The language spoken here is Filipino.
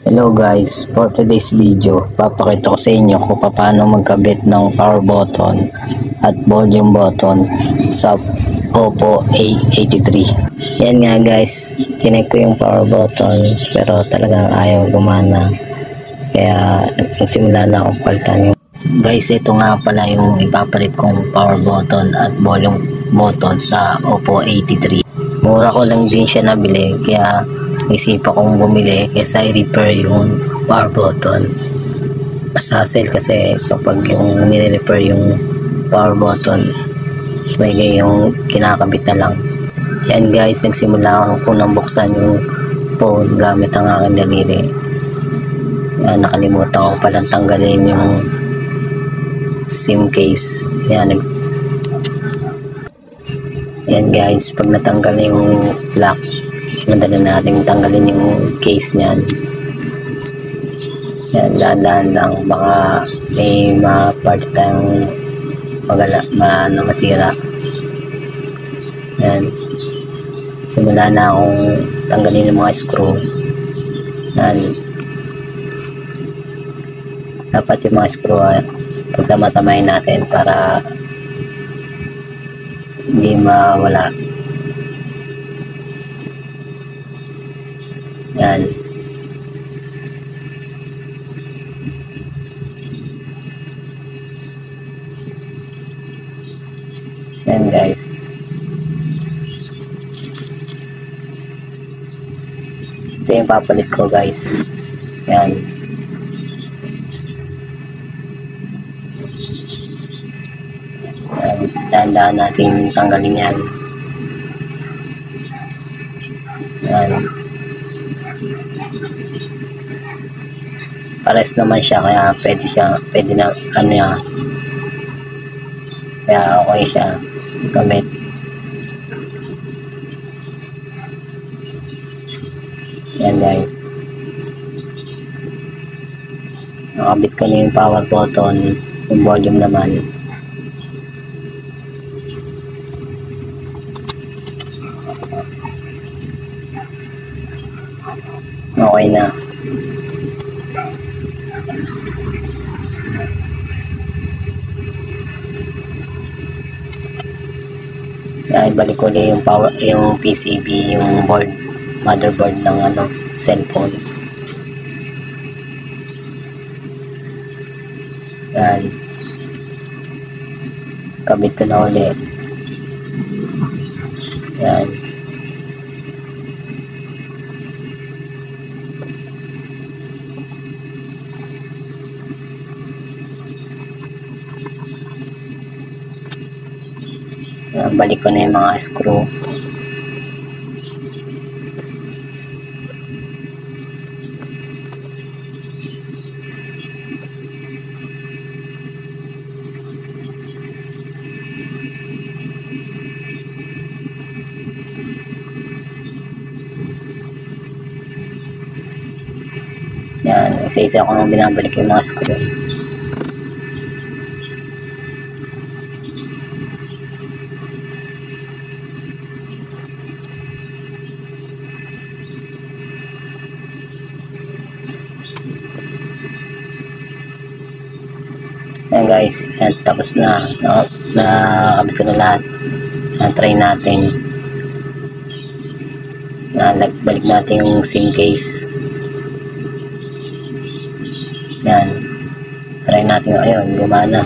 Hello guys, for today's video, papakita ko sa inyo kung paano magkabit ng power button at volume button sa Oppo A83. Yan nga guys, tinek ko yung power button pero talagang ayaw gumana. Kaya nagsimula na akong palitan yung... Guys, ito nga pala yung ipapalit kong power button at volume button sa Oppo A83. Mura ko lang din siya nabili, kaya isipa kong bumili kaysa i-repair yung power button. Mas hassle kasi kapag yung nire-repair yung power button, may yung kinakabit na lang. Yan guys, nagsimula ako nang buksan yung phone gamit ang aking daliri. Yan, nakalimutan ko palang tanggalin yung SIM case. Yan guys, pag natanggal yung lock, madali natin tanggalin yung case niyan. Yan, dahan-dahan lang, baka may mga part tayong masira. Yan, simula na akong tanggalin yung mga screw. Yan, dapat yung mga screw pagsama-samahin natin para hindi mawala. Yan. Yan guys. Ito yung papalit ko guys. Yan. Dahan-dahan natin tanggalin yan. Yan. Pares naman siya, kaya pwede na ano yan. Kaya okay siya gamit. Yan guys. Nakabit ko na yung power button, yung volume naman. Okay na. Kaya ibalik ko na yung PCB, yung board, motherboard ng cellphone. Yan. Kabit ko na ulit. Yan. Balik ko na yung mga screw. Yan, isa-isa ko nang binabalik yung mga screw. Yan guys, yan, tapos na nakakabit ko na lahat. Try natin balik natin yung SIM case. Yan, try natin, ayun, gumana.